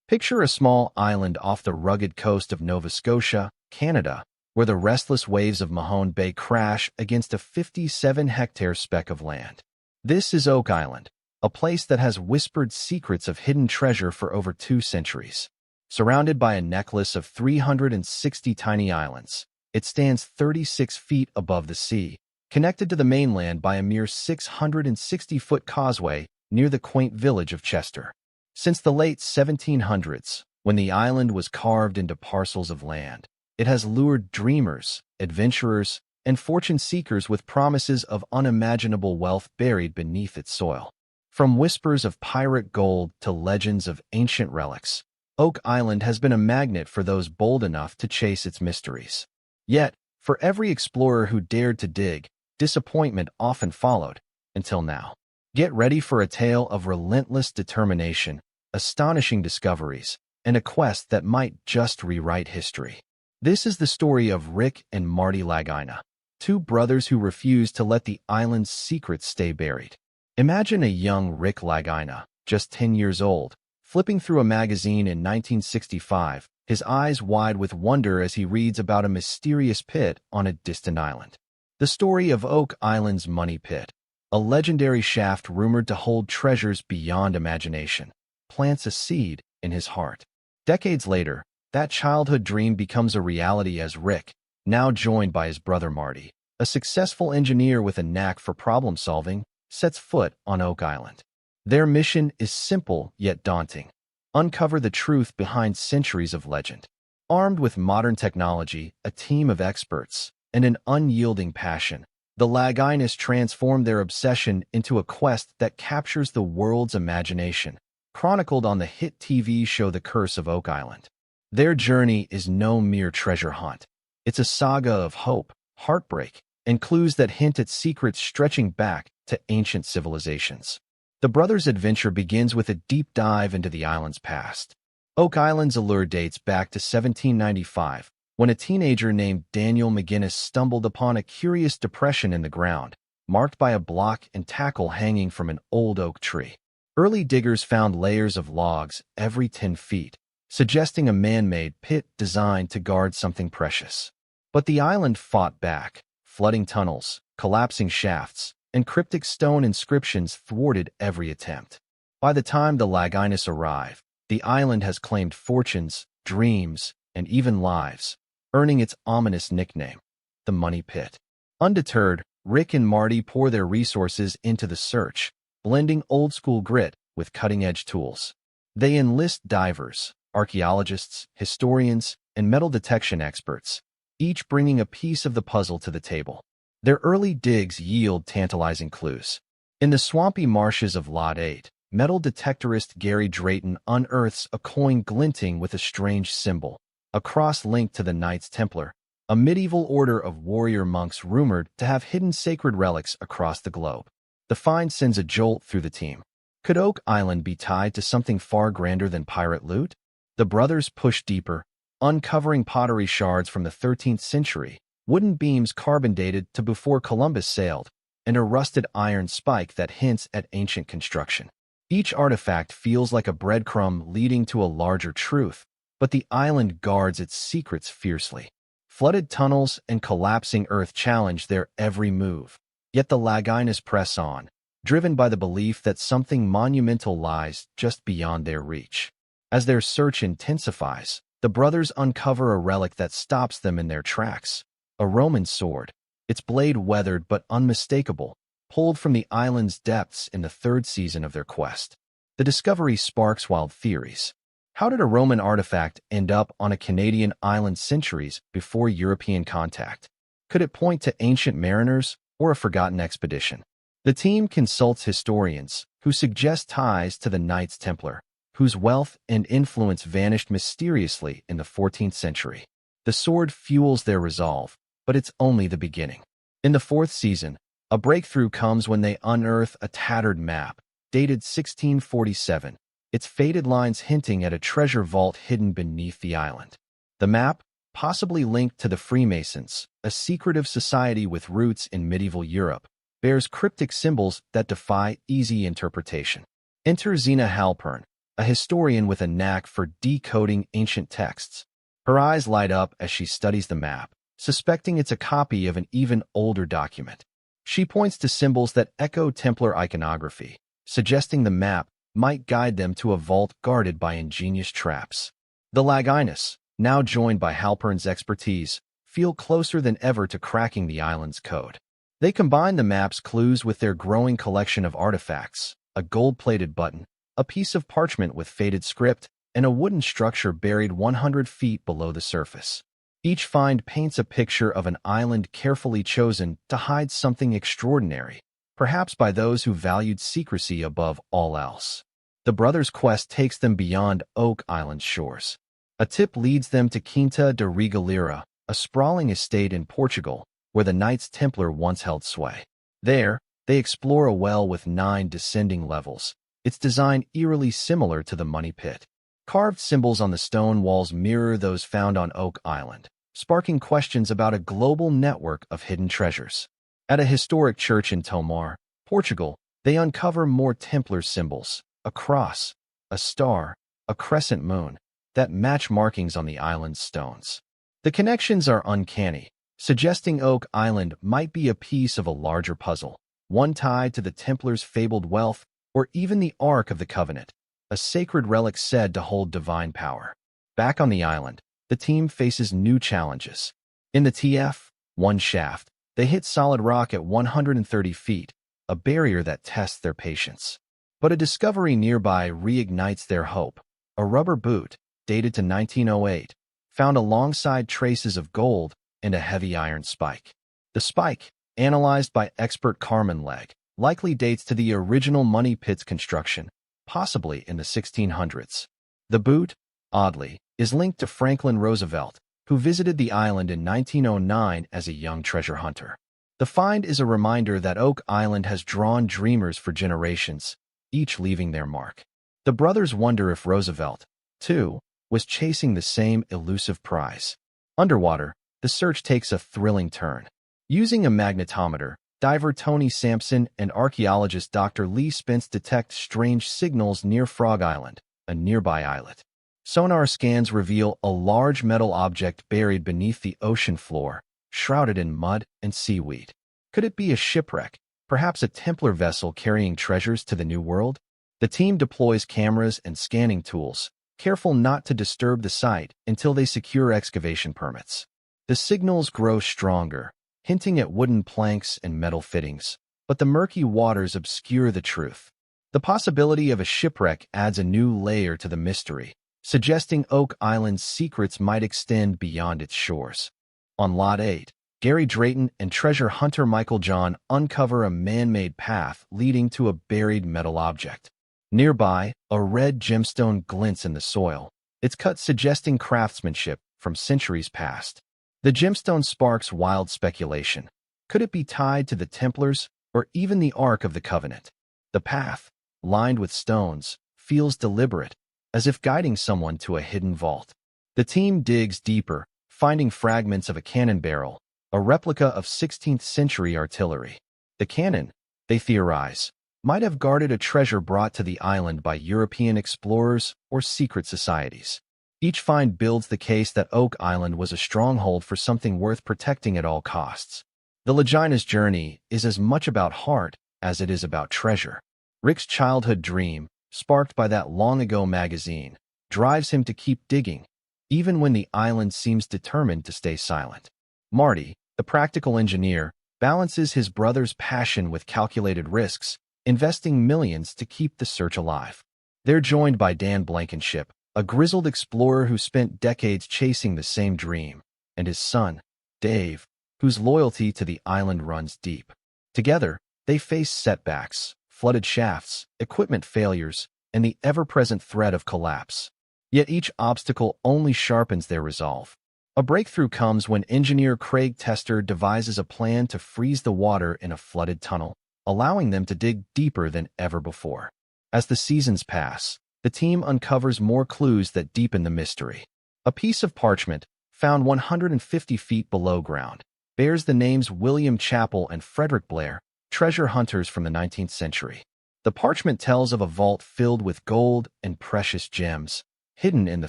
Picture a small island off the rugged coast of Nova Scotia, Canada, where the restless waves of Mahone Bay crash against a 57-hectare speck of land. This is Oak Island, a place that has whispered secrets of hidden treasure for over 2 centuries. Surrounded by a necklace of 360 tiny islands, it stands 36 feet above the sea, connected to the mainland by a mere 660-foot causeway near the quaint village of Chester. Since the late 1700s, when the island was carved into parcels of land, it has lured dreamers, adventurers, and fortune-seekers with promises of unimaginable wealth buried beneath its soil. From whispers of pirate gold to legends of ancient relics, Oak Island has been a magnet for those bold enough to chase its mysteries. Yet, for every explorer who dared to dig, disappointment often followed, until now. Get ready for a tale of relentless determination, astonishing discoveries, and a quest that might just rewrite history. This is the story of Rick and Marty Lagina, 2 brothers who refused to let the island's secrets stay buried. Imagine a young Rick Lagina, just 10 years old, flipping through a magazine in 1965, his eyes wide with wonder as he reads about a mysterious pit on a distant island. The story of Oak Island's Money Pit, a legendary shaft rumored to hold treasures beyond imagination, plants a seed in his heart. Decades later, that childhood dream becomes a reality as Rick, now joined by his brother Marty, a successful engineer with a knack for problem-solving, sets foot on Oak Island. Their mission is simple yet daunting: uncover the truth behind centuries of legend. Armed with modern technology, a team of experts, and an unyielding passion, the Laginas transform their obsession into a quest that captures the world's imagination, chronicled on the hit TV show The Curse of Oak Island. Their journey is no mere treasure hunt. It's a saga of hope, heartbreak, and clues that hint at secrets stretching back to ancient civilizations. The brothers' adventure begins with a deep dive into the island's past. Oak Island's allure dates back to 1795, when a teenager named Daniel McGinnis stumbled upon a curious depression in the ground, marked by a block and tackle hanging from an old oak tree. Early diggers found layers of logs every 10 feet, suggesting a man-made pit designed to guard something precious. But the island fought back. Flooding tunnels, collapsing shafts, and cryptic stone inscriptions thwarted every attempt. By the time the Laginas arrive, the island has claimed fortunes, dreams, and even lives, earning its ominous nickname, the Money Pit. Undeterred, Rick and Marty pour their resources into the search, blending old-school grit with cutting-edge tools. They enlist divers, archaeologists, historians, and metal detection experts, each bringing a piece of the puzzle to the table. Their early digs yield tantalizing clues. In the swampy marshes of Lot 8, metal detectorist Gary Drayton unearths a coin glinting with a strange symbol, a cross linked to the Knights Templar, a medieval order of warrior monks rumored to have hidden sacred relics across the globe. The find sends a jolt through the team. Could Oak Island be tied to something far grander than pirate loot? The brothers push deeper, uncovering pottery shards from the 13th century, wooden beams carbon-dated to before Columbus sailed, and a rusted iron spike that hints at ancient construction. Each artifact feels like a breadcrumb leading to a larger truth, but the island guards its secrets fiercely. Flooded tunnels and collapsing earth challenge their every move, yet the Laginas press on, driven by the belief that something monumental lies just beyond their reach. As their search intensifies, the brothers uncover a relic that stops them in their tracks. A Roman sword, its blade weathered but unmistakable, pulled from the island's depths in the 3rd season of their quest. The discovery sparks wild theories. How did a Roman artifact end up on a Canadian island centuries before European contact? Could it point to ancient mariners or a forgotten expedition? The team consults historians, who suggest ties to the Knights Templar, whose wealth and influence vanished mysteriously in the 14th century. The sword fuels their resolve, but it's only the beginning. In the 4th season, a breakthrough comes when they unearth a tattered map, dated 1647, its faded lines hinting at a treasure vault hidden beneath the island. The map, possibly linked to the Freemasons, a secretive society with roots in medieval Europe, bears cryptic symbols that defy easy interpretation. Enter Zena Halpern, a historian with a knack for decoding ancient texts. Her eyes light up as she studies the map, suspecting it's a copy of an even older document. She points to symbols that echo Templar iconography, suggesting the map might guide them to a vault guarded by ingenious traps. The Laginus, now joined by Halpern's expertise, feel closer than ever to cracking the island's code. They combine the map's clues with their growing collection of artifacts, a gold-plated button, a piece of parchment with faded script, and a wooden structure buried 100 feet below the surface. Each find paints a picture of an island carefully chosen to hide something extraordinary, perhaps by those who valued secrecy above all else. The brothers' quest takes them beyond Oak Island's shores. A tip leads them to Quinta de Regalera, a sprawling estate in Portugal, where the Knights Templar once held sway. There, they explore a well with 9 descending levels, its design eerily similar to the Money Pit. Carved symbols on the stone walls mirror those found on Oak Island, sparking questions about a global network of hidden treasures. At a historic church in Tomar, Portugal, they uncover more Templar symbols, a cross, a star, a crescent moon, that match markings on the island's stones. The connections are uncanny, suggesting Oak Island might be a piece of a larger puzzle, one tied to the Templars' fabled wealth or even the Ark of the Covenant, a sacred relic said to hold divine power. Back on the island, the team faces new challenges. In the TF-1 shaft, they hit solid rock at 130 feet, a barrier that tests their patience. But a discovery nearby reignites their hope. A rubber boot, dated to 1908, found alongside traces of gold and a heavy iron spike. The spike, analyzed by expert Carmen Legg, likely dates to the original Money Pit's construction, possibly in the 1600s. The boot, oddly, is linked to Franklin Roosevelt, who visited the island in 1909 as a young treasure hunter. The find is a reminder that Oak Island has drawn dreamers for generations, each leaving their mark. The brothers wonder if Roosevelt, too, was chasing the same elusive prize. Underwater, the search takes a thrilling turn. Using a magnetometer, diver Tony Sampson and archaeologist Dr. Lee Spence detect strange signals near Frog Island, a nearby islet. Sonar scans reveal a large metal object buried beneath the ocean floor, shrouded in mud and seaweed. Could it be a shipwreck, perhaps a Templar vessel carrying treasures to the New World? The team deploys cameras and scanning tools, careful not to disturb the site until they secure excavation permits. The signals grow stronger, hinting at wooden planks and metal fittings, but the murky waters obscure the truth. The possibility of a shipwreck adds a new layer to the mystery, suggesting Oak Island's secrets might extend beyond its shores. On Lot 8, Gary Drayton and treasure hunter Michael John uncover a man-made path leading to a buried metal object. Nearby, a red gemstone glints in the soil, its cut suggesting craftsmanship from centuries past. The gemstone sparks wild speculation. Could it be tied to the Templars or even the Ark of the Covenant? The path, lined with stones, feels deliberate, as if guiding someone to a hidden vault. The team digs deeper, finding fragments of a cannon barrel, a replica of 16th-century artillery. The cannon, they theorize, might have guarded a treasure brought to the island by European explorers or secret societies. Each find builds the case that Oak Island was a stronghold for something worth protecting at all costs. The Legina's journey is as much about heart as it is about treasure. Rick's childhood dream, sparked by that long-ago magazine, drives him to keep digging, even when the island seems determined to stay silent. Marty, the practical engineer, balances his brother's passion with calculated risks, investing millions to keep the search alive. They're joined by Dan Blankenship, a grizzled explorer who spent decades chasing the same dream, and his son, Dave, whose loyalty to the island runs deep. Together, they face setbacks, flooded shafts, equipment failures, and the ever-present threat of collapse. Yet each obstacle only sharpens their resolve. A breakthrough comes when engineer Craig Tester devises a plan to freeze the water in a flooded tunnel, allowing them to dig deeper than ever before. As the seasons pass, the team uncovers more clues that deepen the mystery. A piece of parchment, found 150 feet below ground, bears the names William Chappell and Frederick Blair, treasure hunters from the 19th century. The parchment tells of a vault filled with gold and precious gems, hidden in the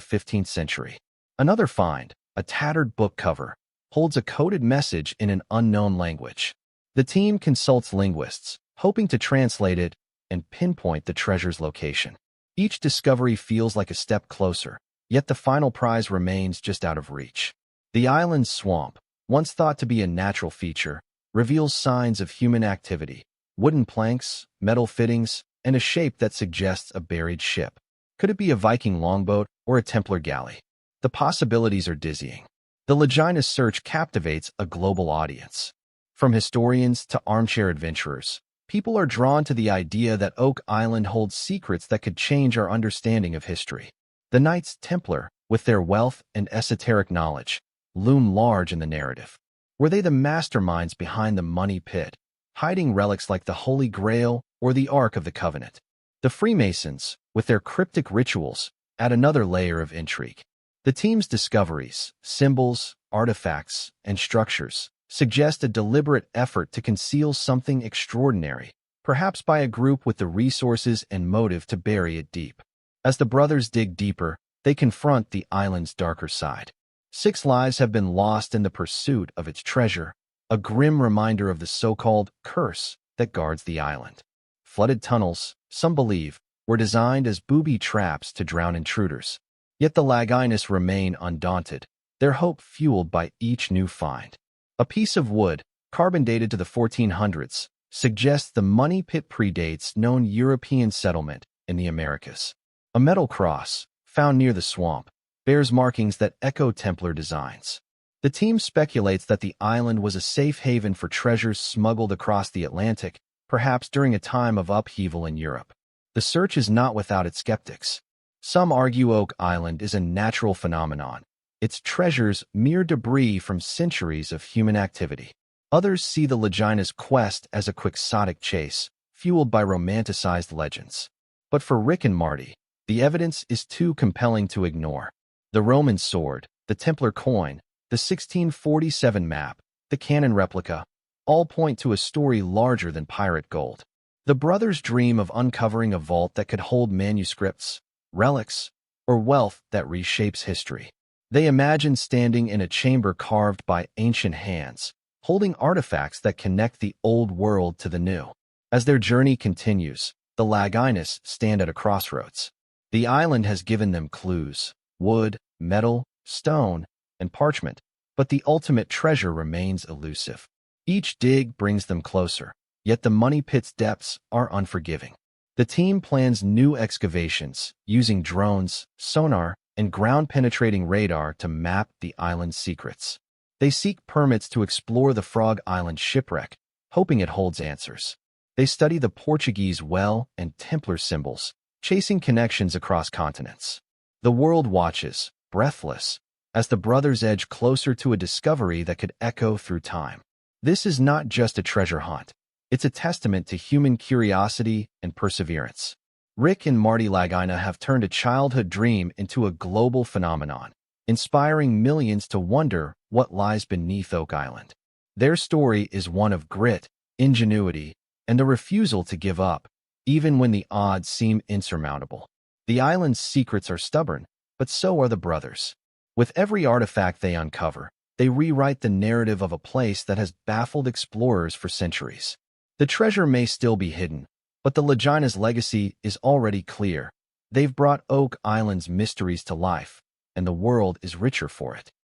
15th century. Another find, a tattered book cover, holds a coded message in an unknown language. The team consults linguists, hoping to translate it and pinpoint the treasure's location. Each discovery feels like a step closer, yet the final prize remains just out of reach. The island's swamp, once thought to be a natural feature, reveals signs of human activity: wooden planks, metal fittings, and a shape that suggests a buried ship. Could it be a Viking longboat or a Templar galley? The possibilities are dizzying. The Laginus search captivates a global audience. From historians to armchair adventurers, people are drawn to the idea that Oak Island holds secrets that could change our understanding of history. The Knights Templar, with their wealth and esoteric knowledge, loom large in the narrative. Were they the masterminds behind the Money Pit, hiding relics like the Holy Grail or the Ark of the Covenant? The Freemasons, with their cryptic rituals, add another layer of intrigue. The team's discoveries, symbols, artifacts, and structures suggest a deliberate effort to conceal something extraordinary, perhaps by a group with the resources and motive to bury it deep. As the brothers dig deeper, they confront the island's darker side. 6 lives have been lost in the pursuit of its treasure, a grim reminder of the so-called curse that guards the island. Flooded tunnels, some believe, were designed as booby traps to drown intruders. Yet the Laginus remain undaunted, their hope fueled by each new find. A piece of wood, carbon dated to the 1400s, suggests the Money Pit predates known European settlement in the Americas. A metal cross, found near the swamp, bears markings that echo Templar designs. The team speculates that the island was a safe haven for treasures smuggled across the Atlantic, perhaps during a time of upheaval in Europe. The search is not without its skeptics. Some argue Oak Island is a natural phenomenon, its treasures mere debris from centuries of human activity. Others see the Laginus quest as a quixotic chase, fueled by romanticized legends. But for Rick and Marty, the evidence is too compelling to ignore. The Roman sword, the Templar coin, the 1647 map, the cannon replica, all point to a story larger than pirate gold. The brothers dream of uncovering a vault that could hold manuscripts, relics, or wealth that reshapes history. They imagine standing in a chamber carved by ancient hands, holding artifacts that connect the old world to the new. As their journey continues, the Laginus stand at a crossroads. The island has given them clues: wood, metal, stone, and parchment, but the ultimate treasure remains elusive. Each dig brings them closer, yet the Money Pit's depths are unforgiving. The team plans new excavations, using drones, sonar, and ground-penetrating radar to map the island's secrets. They seek permits to explore the Frog Island shipwreck, hoping it holds answers. They study the Portuguese well and Templar symbols, chasing connections across continents. The world watches, breathless, as the brothers edge closer to a discovery that could echo through time. This is not just a treasure hunt. It's a testament to human curiosity and perseverance. Rick and Marty Lagina have turned a childhood dream into a global phenomenon, inspiring millions to wonder what lies beneath Oak Island. Their story is one of grit, ingenuity, and the refusal to give up, even when the odds seem insurmountable. The island's secrets are stubborn, but so are the brothers. With every artifact they uncover, they rewrite the narrative of a place that has baffled explorers for centuries. The treasure may still be hidden, but the Laginus legacy is already clear. They've brought Oak Island's mysteries to life, and the world is richer for it.